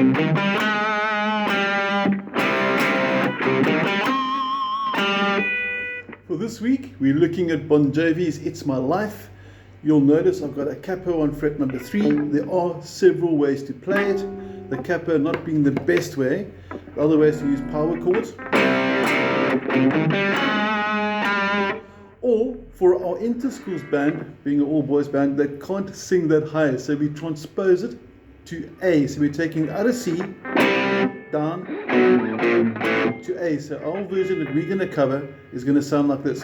For this week, we're looking at Bon Jovi's It's My Life. You'll notice I've got a capo on fret number 3. There are several ways to play it. The capo not being the best way. The other way is to use power chords. Or for our interschools band, being an all-boys band, they can't sing that high, so we transpose it to A. So we're taking out of C, down to A. So our version that we're going to cover is going to sound like this.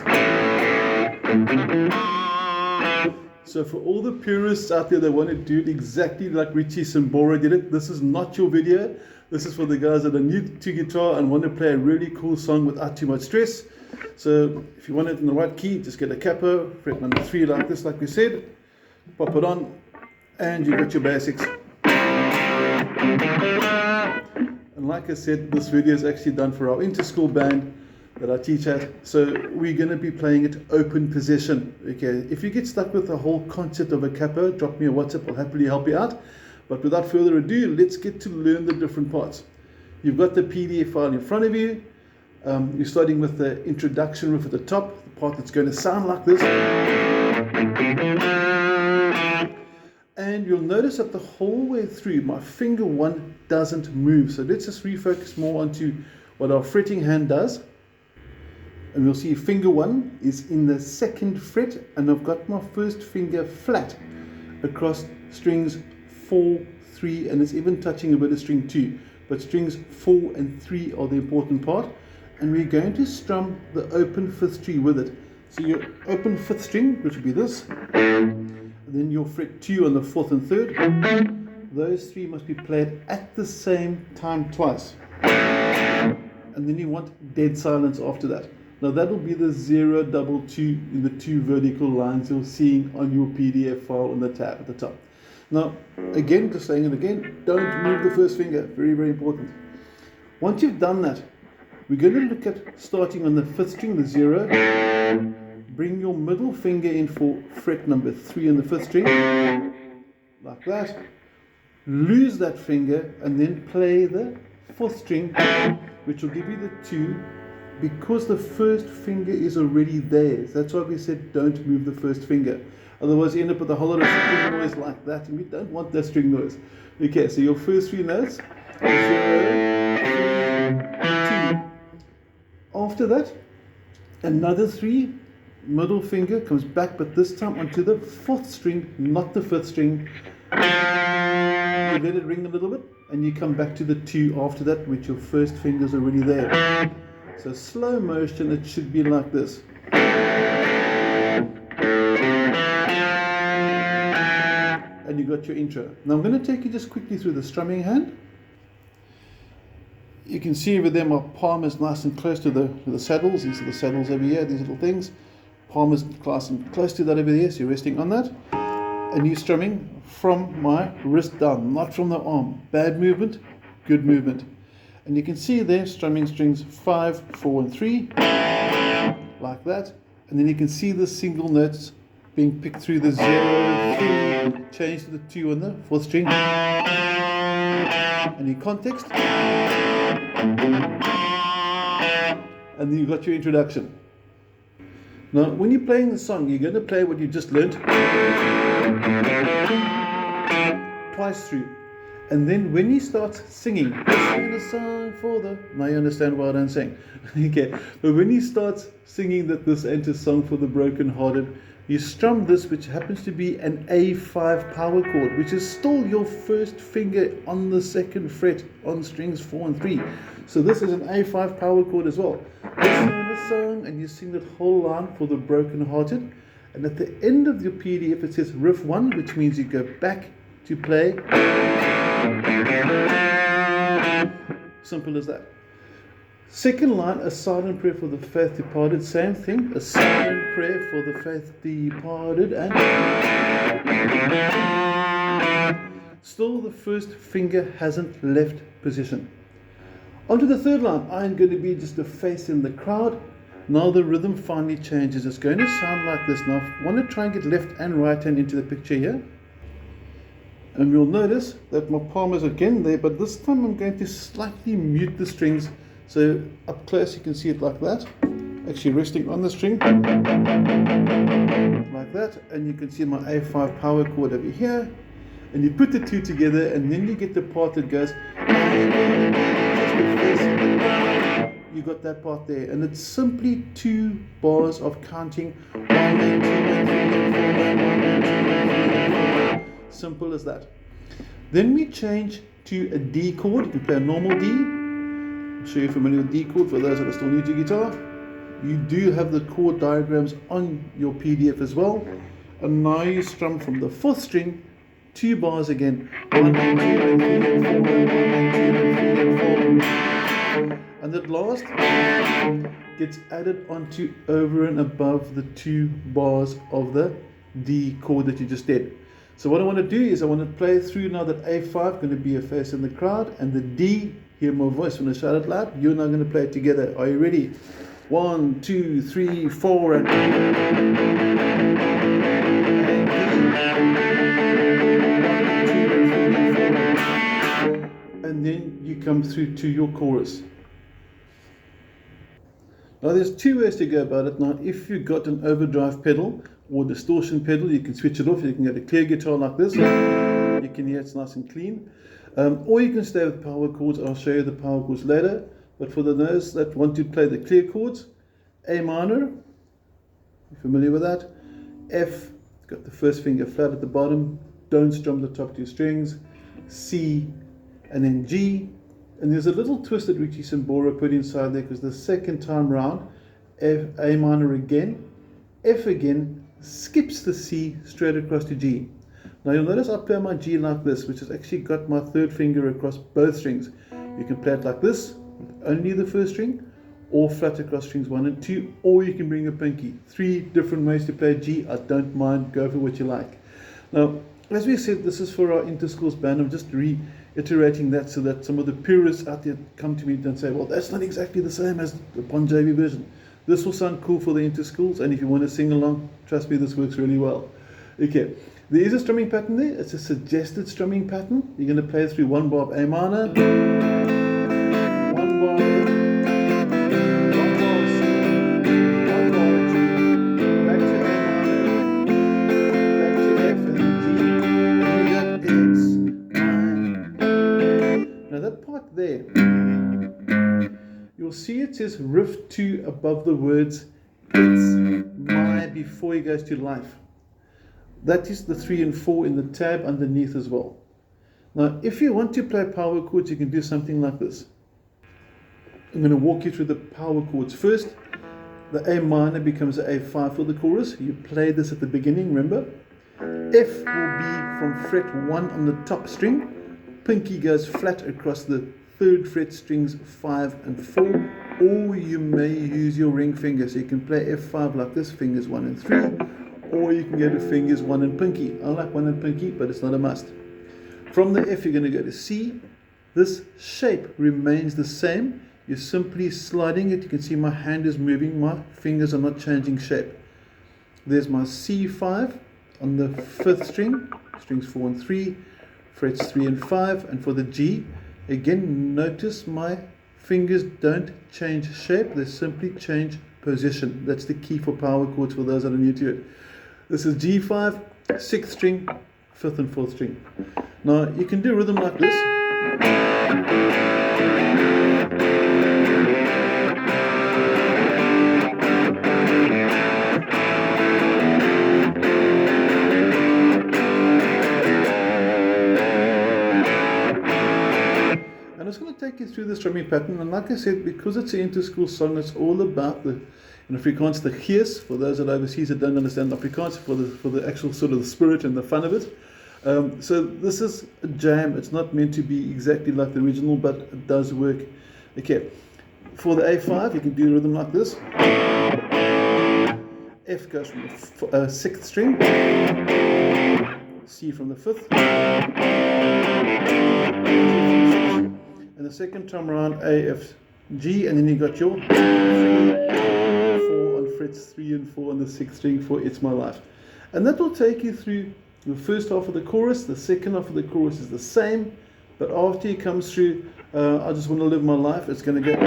So for all the purists out there that want to do it exactly like Richie Sambora did it, this is not your video. This is for the guys that are new to guitar and want to play a really cool song without too much stress. So if you want it in the right key, just get a capo, fret number 3 like this, like we said, pop it on, and you've got your basics. And like I said, this video is actually done for our interschool band that I teach at. So we're going to be playing it open possession. Okay, if you get stuck with the whole concept of a capo, drop me a WhatsApp, I'll happily help you out. But without further ado, let's get to learn the different parts. You've got the PDF file in front of you. You're starting with the introduction riff at the top, the part that's going to sound like this. And you'll notice that the whole way through, my finger 1 doesn't move. So let's just refocus more onto what our fretting hand does. And we'll see finger 1 is in the 2nd fret, and I've got my first finger flat across strings 4, 3, and it's even touching a bit of string 2. But strings 4 and 3 are the important part. And we're going to strum the open 5th string with it. So your open 5th string, which will be this, and then you'll fret 2 on the 4th and 3rd. Those 3 must be played at the same time twice. And then you want dead silence after that. Now that will be the 0, double 2 in the 2 vertical lines you're seeing on your PDF file on the tab at the top. Now, again, just saying it again, don't move the first finger. Very, very important. Once you've done that, we're going to look at starting on the 5th string, the 0. Bring your middle finger in for fret number 3 on the 5th string, like that. Lose that finger and then play the 4th string, which will give you the 2, because the first finger is already there. That's why we said don't move the first finger. Otherwise you end up with a whole lot of string noise like that, and we don't want that string noise. Okay, so your first 3 notes, 0, 3, 2. After that, another 3, middle finger comes back, but this time onto the 4th string, not the 5th string. You let it ring a little bit, and you come back to the 2 after that, which your first finger's already there. So slow motion, it should be like this. And you got your intro. Now I'm going to take you just quickly through the strumming hand. You can see over there my palm is nice and close to the saddles. These are the saddles over here, these little things. Palm is nice and close to that over there, so you're resting on that. And you're strumming from my wrist down, not from the arm. Bad movement, good movement. And you can see there strumming strings 5, 4 and 3, like that. And then you can see the single notes being picked through the 0, 3, change to the 2 on the 4th string. And in context. And then you've got your introduction. Now, when you're playing the song, you're going to play what you just learned twice through. And then when he starts singing, sing a song for the... Now you understand why I don't sing. Okay, but when he starts singing that this ain't a song for the broken-hearted, you strum this, which happens to be an A5 power chord, which is still your first finger on the 2nd fret on strings 4 and 3. So this is an A5 power chord as well. You sing the song and you sing that whole line for the broken-hearted. And at the end of your PDF, it says riff 1, which means you go back to play. Simple as that. Second line, a silent prayer for the faith departed. Same thing, a silent prayer for the faith departed. And still the first finger hasn't left position. Onto the third line, I'm going to be just a face in the crowd. Now the rhythm finally changes. It's going to sound like this. Now I want to try and get left and right hand into the picture here. And you'll notice that my palm is again there, but this time I'm going to slightly mute the strings. So up close you can see it like that, actually resting on the string, like that. And you can see my A5 power chord over here. And you put the two together, and then you get the part that goes, you got that part there. And it's simply 2 bars of counting 1 and 2 and 3 and 4 and 1 and 2 and 3 and 4. Simple as that. Then we change to a D chord. You can play a normal D. I'm sure you're familiar with D chord for those that are still new to guitar. You do have the chord diagrams on your PDF as well. And now you strum from the 4th string, 2 bars again. 1 and 2 and 3 and 4 and 1 and 2 and 3 and 4. And that last gets added onto over and above the 2 bars of the D chord that you just did. So what I want to do is I want to play through now that A5, going to be a face in the crowd, and the D, hear my voice when I shout it loud. You and I are going to play it together. Are you ready? 1, 2, 3, 4, and then you come through to your chorus. Now there's 2 ways to go about it. Now if you've got an overdrive pedal or distortion pedal, you can switch it off. You can get a clear guitar like this. You can hear it's nice and clean. Or you can stay with power chords. I'll show you the power chords later. But for those that want to play the clear chords, A minor, you're familiar with that. F, got the first finger flat at the bottom. Don't strum the top 2 strings. C, and then G. And there's a little twist that Richie Sambora put inside there, because the second time round, F, A minor again, F again, skips the C straight across to G. Now you'll notice I play my G like this, which has actually got my 3rd finger across both strings. You can play it like this, with only the 1st string, or flat across strings 1 and 2, or you can bring a pinky. 3 different ways to play G. I don't mind, go for what you like. Now, as we said, this is for our interschools band. I'm just reiterating that so that some of the purists out there come to me and say, well, that's not exactly the same as the Bon Jovi version. This will sound cool for the interschools, and if you want to sing along, trust me, this works really well. Okay, there is a strumming pattern there. It's a suggested strumming pattern. You're going to play through 1 bar of A minor, 1 bar of F, 1 bar of C, 1 bar of G, back to A minor, back to F and then G, and you got X, 9. Now that part there, you'll see it says riff 2 above the words it's my before he goes to life. That is the 3 and 4 in the tab underneath as well. Now if you want to play power chords, you can do something like this. I'm going to walk you through the power chords first. The A minor becomes an A5 for the chorus. You play this at the beginning, remember? F will be from fret 1 on the top string. Pinky goes flat across the 3rd fret strings 5 and 4, or you may use your ring finger. So you can play F5 like this, fingers 1 and 3, or you can go to fingers 1 and pinky. I like 1 and pinky, but it's not a must. From the F, you're going to go to C. This shape remains the same. You're simply sliding it. You can see my hand is moving. My fingers are not changing shape. There's my C5 on the 5th string, strings 4 and 3, frets 3 and 5. And for the G, again, notice my fingers don't change shape. They simply change position. That's the key for power chords for those that are new to it. This is G5, 6th string, 5th and 4th string. Now, you can do rhythm like this. And it's going to take you through the strumming pattern. And like I said, because it's an interschool song, it's all about the, in Afrikaans, the gees, for those that overseas that don't understand Afrikaans, for the actual sort of the spirit and the fun of it. So this is a jam. It's not meant to be exactly like the original, but it does work. Okay, for the A5, you can do a rhythm like this. F goes from the 6th string, C from the 5th, and the second time around A, F, G, and then you got your 3, 4 on frets 3 and 4 on the 6th string for It's My Life. And that will take you through The first half of the chorus, the second half of the chorus is the same, but after he comes through, I just want to live my life, it's going to go.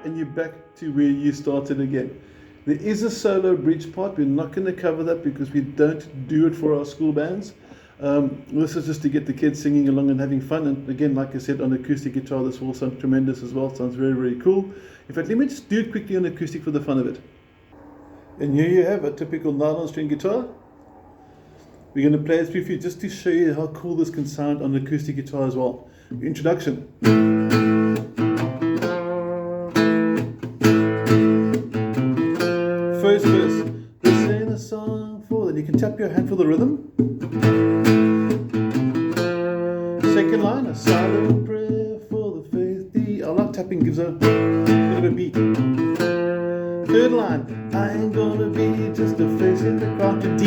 And you're back to where you started again. There is a solo bridge part. We're not going to cover that because we don't do it for our school bands. This is just to get the kids singing along and having fun. And again, like I said, on acoustic guitar, this will sound tremendous as well. Sounds very, very cool. In fact, let me just do it quickly on acoustic for the fun of it. And here you have a typical nylon string guitar. We're going to play it through for you just to show you how cool this can sound on acoustic guitar as well. Introduction. First verse. This ain't a song for... Then you can tap your hand for the rhythm. Second line, a silent prayer for the faith. D. I like tapping, gives a bit of a beat. Third line, I ain't gonna be just a face in the crowd to D.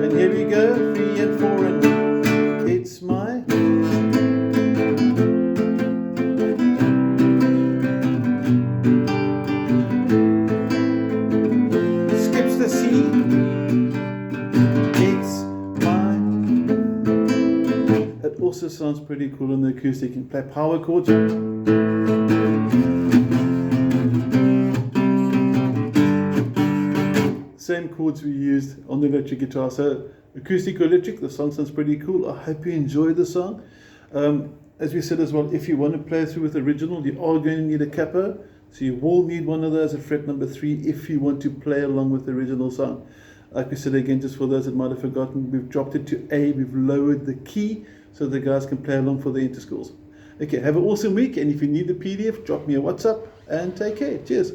And here we go, 3 and 4 and it's my. Skips the C. It's my. It also sounds pretty cool on the acoustic. You can play power chords. Same chords we used on the electric guitar. So acoustic or electric, the song sounds pretty cool. I hope you enjoyed the song. As we said as well, if you want to play through with the original, you are going to need a capo. So you will need one of those at fret number 3 if you want to play along with the original song. Like we said again, just for those that might have forgotten, we've dropped it to A, we've lowered the key so the guys can play along for the interschools. Okay, have an awesome week, and if you need the PDF, drop me a WhatsApp and take care. Cheers.